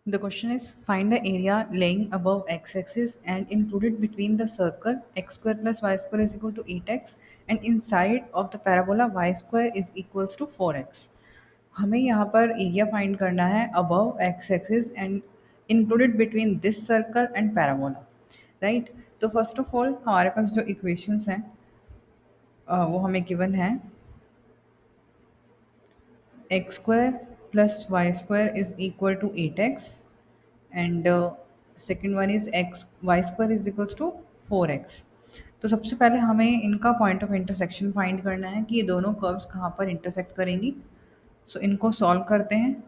The question is find the area laying above x-axis and included between the circle x square plus y square is equal to 8x and inside of the parabola y square is equals to 4x. हमें यहाँ पर area find करना है above X axis and included between this circle and parabola, right? तो first of all हमारे पास जो equations हैं वो हमें गिवन है X square plus Y square is equal to 8x and second one is X Y square is equals to 4x. तो सबसे पहले हमें इनका पॉइंट ऑफ इंटरसेक्शन फाइंड करना है कि ये दोनों कर्व्स कहाँ पर इंटरसेक्ट करेंगी. सो इनको सॉल्व करते हैं.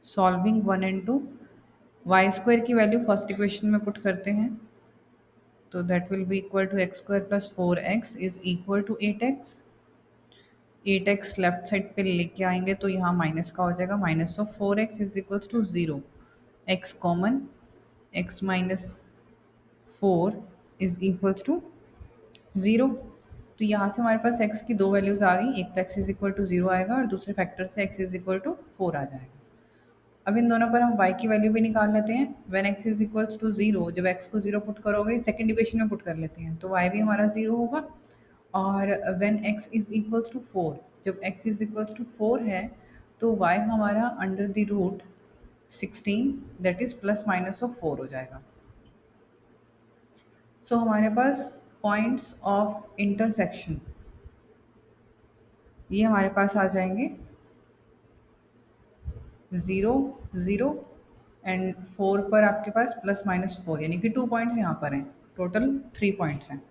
सॉल्विंग 1 एंड 2, वाई स्क्वायर की वैल्यू फर्स्ट इक्वेशन में पुट करते हैं तो that will be equal to X square plus 4x is equal to 8x. 8x left side पे लेके आएंगे तो यहाँ माइनस का हो जाएगा, minus of 4x is equals to 0. x common, x minus 4 is equals to 0. तो यहाँ से हमारे पास x की दो वैल्यूज आ गई, एक तो x इज इक्वल टू 0 आएगा और दूसरे फैक्टर से x इज इक्वल टू 4 आ जाएगा. अब इन दोनों पर हम y की वैल्यू भी निकाल लेते हैं. When x is equals to 0, जब x को 0 पुट करोगे सेकंड इक्वेशन में पुट कर लेते हैं तो y भी हमारा 0 होगा. और when x is equals to 4, जब x इज इक्वल्स टू 4 है तो y हमारा under the root 16 that is plus minus of 4 हो जाएगा. सो हमारे पास पॉइंट्स ऑफ इंटरसेक्शन ये हमारे पास आ जाएंगे 0 0 एंड 4 पर आपके पास प्लस माइनस 4, यानी कि 2 पॉइंट्स यहाँ पर हैं. टोटल 3 पॉइंट्स हैं.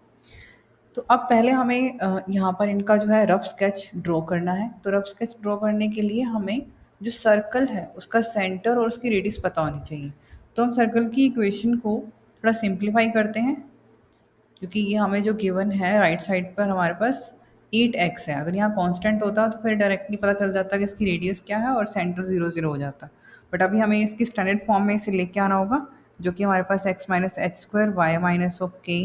तो अब पहले हमें यहाँ पर इनका जो है रफ स्केच ड्रॉ करना है. तो रफ स्केच ड्रॉ करने के लिए हमें जो सर्कल है उसका सेंटर और उसकी रेडियस पता होनी चाहिए. तो हम सर्कल की इक्वेशन को थोड़ा सिंप्लीफाई करते हैं क्योंकि ये हमें जो गिवन है राइट साइड पर हमारे पास 8x है. अगर यहाँ कांस्टेंट होता तो फिर डायरेक्टली पता चल जाता कि इसकी रेडियस क्या है और सेंटर 0 0 हो जाता. बट अभी हमें इसकी स्टैंडर्ड फॉर्म में इसे लेके आना होगा जो कि हमारे पास x minus H square Y minus of K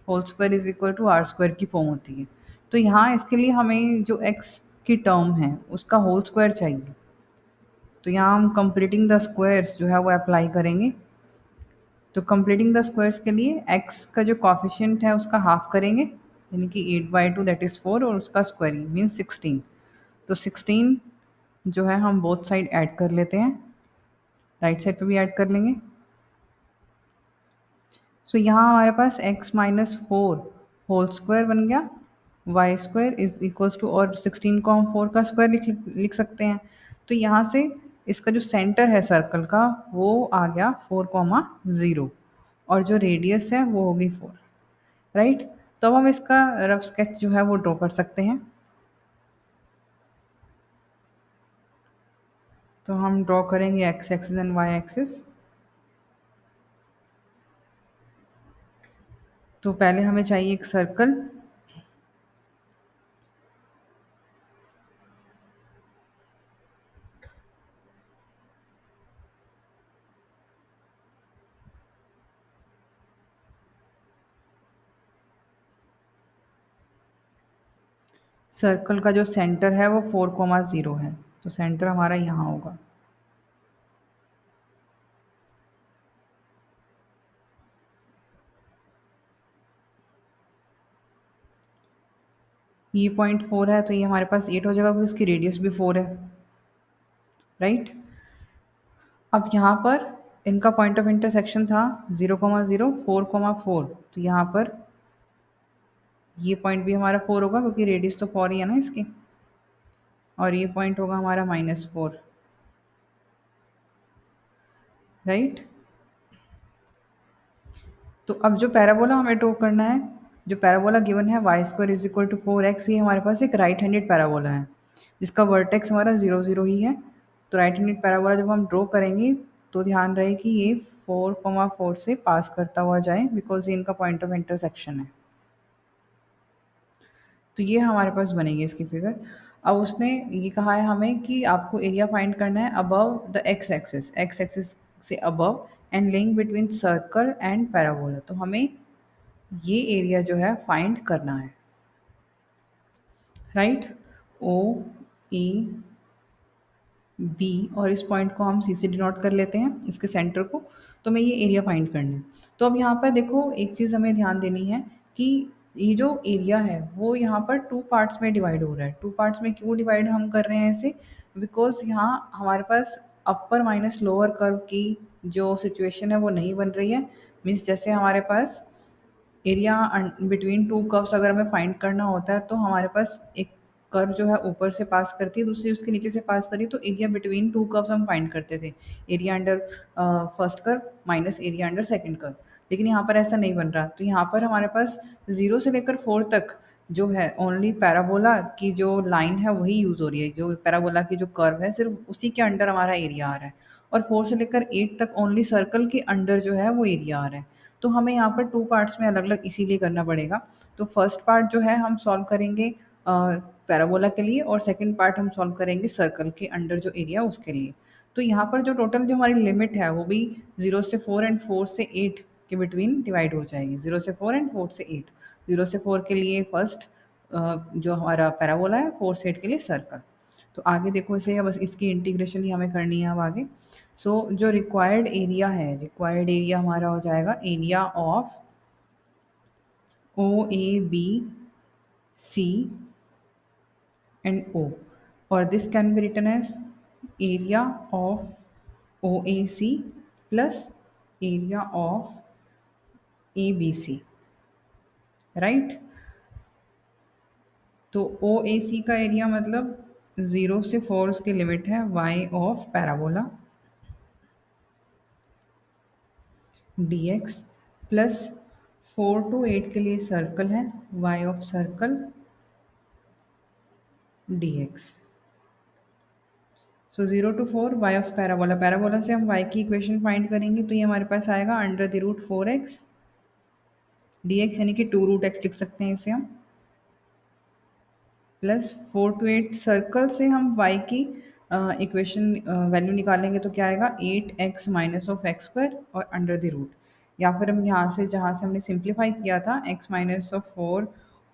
whole square is equal to R square की फॉर्म होती है. तो यहाँ इसके लिए हमें जो x की टर्म है उसका होल स्क्वायर चाहिए. तो यहाँ हम कंप्लीटिंग द स्क्वायर्स जो है वो अप्लाई करेंगे. तो कंप्लीटिंग द स्क्वायर्स के लिए x का जो कॉफिशिएंट है उसका हाफ करेंगे, यानी कि 8/2 दैट इज़ 4 और उसका स्क्वायर मीन्स 16. तो 16 जो है हम बोथ साइड ऐड कर लेते हैं, राइट साइड पे भी ऐड कर लेंगे. सो यहाँ हमारे पास x माइनस 4 होल स्क्वायर बन गया, y square is equals to, और 16 को हम 4 का स्क्वायर लिख सकते हैं. तो यहाँ से इसका जो सेंटर है सर्कल का वो आ गया 4, 0 और जो रेडियस है वो होगी 4, राइट? तो अब हम इसका रफ स्केच जो है वो ड्रॉ कर सकते हैं. तो हम ड्रॉ करेंगे x axis and y axis. तो पहले हमें चाहिए एक सर्कल. सर्कल का जो सेंटर है वो 4, 0 है, तो सेंटर हमारा यहाँ होगा. ये पॉइंट 4 है तो ये हमारे पास 8 हो जाएगा क्योंकि इसकी रेडियस भी 4 है, राइट? अब यहाँ पर इनका पॉइंट ऑफ इंटरसेक्शन था 0, 0 4, 4. तो यहाँ पर ये पॉइंट भी हमारा 4 होगा क्योंकि रेडियस तो 4 ही है ना इसकी, और ये पॉइंट होगा हमारा -4, राइट? तो अब जो पैराबोला हमें ड्रॉ करना है, जो पैराबोला गिवन है y square is equal to 4x, ये हमारे पास एक राइट हैंडेड पैराबोला है जिसका वर्टेक्स हमारा 0 0 ही है. तो राइट हैंडेड पैराबोला जब हम ड्रॉ करेंगे तो ध्यान रहे कि ये 4, 4 से पास करता हुआ जाए बिकॉज ये इनका पॉइंट ऑफ इंटरसेक्शन है. तो ये हमारे पास बनेगी इसकी फिगर. अब उसने ये कहा है हमें कि आपको एरिया फाइंड करना है अबव द एक्स एक्सिस से above and link between circle and parabola. तो हमें ये एरिया जो है फाइंड करना है, राइट? ओ ए बी और इस पॉइंट को हम सी से डिनोट कर लेते हैं, इसके सेंटर को। तो हमें ये एरिया फाइंड करना है। तो अब यहाँ पर देखो एक चीज़ हमें ध्यान देनी है कि ये जो एरिया है वो यहाँ पर टू पार्ट्स में डिवाइड हो रहा है। टू पार्ट्स में क्यों डिवाइड हम कर रहे हैं इसे? बिकॉज यहाँ हमारे पास अपर माइनस लोअर कर्व की जो सिचुएशन है वो नहीं बन रही है। मीन्स जैसे हमारे पास एरिया बिटवीन टू कर्व्स अगर हमें फाइंड करना होता है तो हमारे पास एक कर्व जो है ऊपर से पास करती है, दूसरी उसके नीचे से पास करी, तो एरिया बिटवीन टू कर्व्स हम फाइंड करते थे। Area under first curve minus area under second curve. लेकिन यहाँ पर ऐसा नहीं बन रहा। तो यहाँ पर हमारे पास 0 से लेकर 4 तक जो है ओनली पैराबोला की जो लाइन है वही यूज़ हो रही है। जो पैराबोला की जो कर्व है सिर्फ उसी के अंडर हमारा एरिया आ रहा है। और 4 से लेकर 8 तक ओनली सर्कल के अंडर जो है वो एरिया आ रहा है। तो हमें यहाँ पर टू पार्ट्स में अलग अलग इसीलिए करना पड़ेगा। तो फर्स्ट पार्ट जो है हम सॉल्व करेंगे पैराबोला के लिए, और सेकंड पार्ट हम सॉल्व करेंगे सर्कल के अंडर जो एरिया उसके लिए। तो यहाँ पर जो टोटल जो हमारी लिमिट है वो भी 0 से 4 एंड 4 से 8 के बिटवीन डिवाइड हो जाएगी। 0 से 4 एंड 4 से 8। 0 से 4 के लिए फर्स्ट जो हमारा पैराबोला है, 4 से 8 के लिए सर्कल। तो आगे देखो इसे, बस इसकी इंटीग्रेशन ही हमें करनी है अब आगे। सो जो रिक्वायर्ड एरिया है, रिक्वायर्ड एरिया हमारा हो जाएगा area of O A B C and O, or this can be written as area of OAC plus area of ABC, right. तो OAC का एरिया मतलब 0 से 4 उसकी लिमिट है y of parabola dx plus 4 to 8 के लिए circle है y of circle dx। So 0 to 4 y of parabola, parabola से हम y की इक्वेशन फाइंड करेंगे तो ये हमारे पास आएगा under the root 4x dx, यानी कि 2 रूट एक्स लिख सकते हैं इसे हम, प्लस 4 to 8 सर्कल से हम y की इक्वेशन वैल्यू निकालेंगे तो क्या आएगा 8x minus of x square और अंडर द रूट, या फिर हम यहाँ से जहाँ से हमने सिंप्लीफाई किया था x minus of 4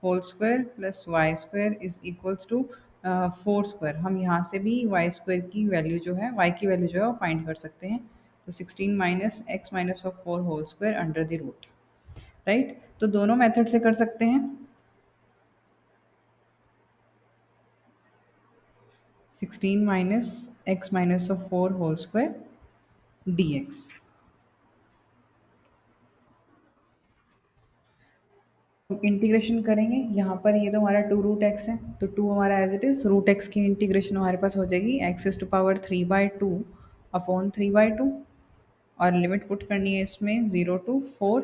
whole square plus Y square is equals to 4 square, हम यहाँ से भी y स्क्वायर की वैल्यू जो है y की वैल्यू जो है वो फाइंड कर सकते हैं। तो 16 minus x minus of 4 whole square under the root, right. तो दोनों मेथड से कर सकते हैं। 16 minus x minus of 4 whole square dx। Integration करेंगे यहाँ पर, ये तो हमारा 2 रूट एक्स है तो 2 हमारा as it is, root x की इंटीग्रेशन हमारे पास हो जाएगी x is to power 3/2 upon 3/2, और लिमिट पुट करनी है इसमें 0 to 4।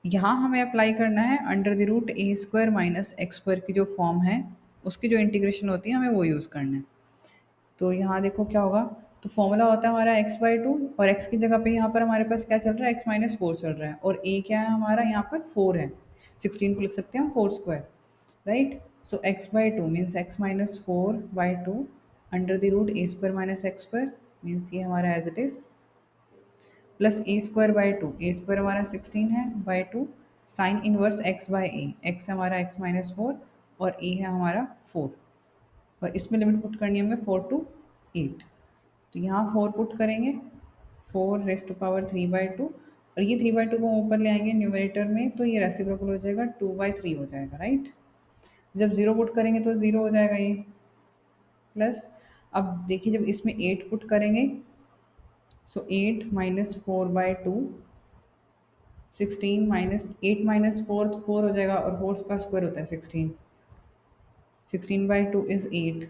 यहाँ हमें अप्लाई करना है under the root a square minus x square की जो फॉर्म है उसकी जो इंटीग्रेशन होती है हमें वो यूज़ करना है। तो यहाँ देखो क्या होगा, तो फॉर्मूला होता है हमारा x/2, और x की जगह पे यहाँ पर हमारे पास क्या चल रहा है, x माइनस 4 चल रहा है, और a क्या है हमारा यहाँ पर 4 है। 16 को लिख सकते हैं हम 4 square, right. So x/2 means x minus 4/2 under the root a square minus x square, means ये हमारा as it is, plus a square by two, a square हमारा 16 है by two, sine inverse x by a, x हमारा x minus 4 और a है हमारा 4, और इसमें लिमिट पुट करनी है हमें 4 to 8। तो यहाँ 4 पुट करेंगे, 4 रेस टू पावर 3/2, और ये 3/2 को ऊपर ले आएंगे न्यूमरेटर में तो ये रेसिप्रोकल हो जाएगा 2/3 हो जाएगा, राइट। जब 0 पुट करेंगे तो 0 हो जाएगा ये, प्लस अब देखिए जब इसमें 8 पुट करेंगे, सो 8 माइनस 4/2, 16 माइनस 8 माइनस 4 तो 4 हो जाएगा, और 4 का स्क्वायर होता है 16, 16/2 is 8,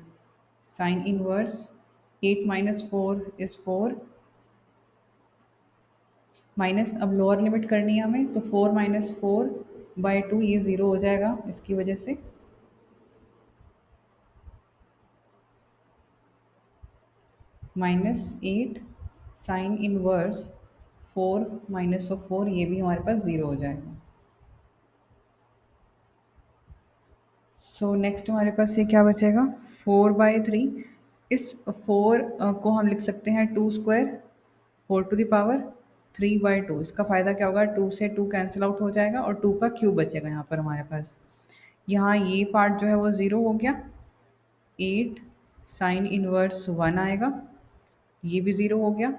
sine inverse 8 minus 4 is 4, minus अब लोअर लिमिट करनी है हमें तो 4 माइनस 4/2 ये 0 हो जाएगा इसकी वजह से, minus 8 sine inverse 4 minus of 4 ये भी हमारे पास 0 हो जाएगा। सो नेक्स्ट हमारे पास ये क्या बचेगा 4/3, इस 4 को हम लिख सकते हैं 2 square whole to the power 3/2। इसका फ़ायदा क्या होगा, 2 से 2 कैंसिल आउट हो जाएगा और 2 का क्यूब बचेगा यहाँ पर हमारे पास। यहाँ ये पार्ट जो है वो 0 हो गया, 8 साइन इनवर्स 1 आएगा, ये भी ज़ीरो हो गया,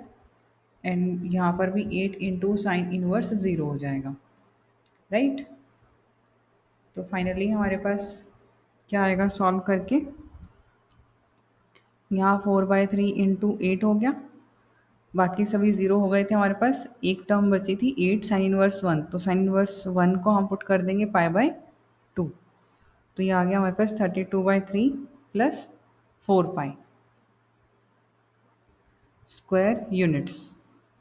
एंड यहाँ पर भी 8 इंटू साइन इनवर्स ज़ीरो हो जाएगा, राइट। तो फाइनली हमारे पास क्या आएगा सॉल्व करके, यहाँ 4/3 इंटू 8 हो गया, बाकी सभी ज़ीरो हो गए थे हमारे पास, एक टर्म बची थी 8 साइन इनवर्स 1, तो साइन इनवर्स 1 को हम पुट कर देंगे π/2, तो ये आ गया हमारे पास 32/3 प्लस 4π स्क्वायर यूनिट्स।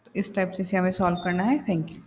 तो इस टाइप से इसे हमें सॉल्व करना है। Thank you.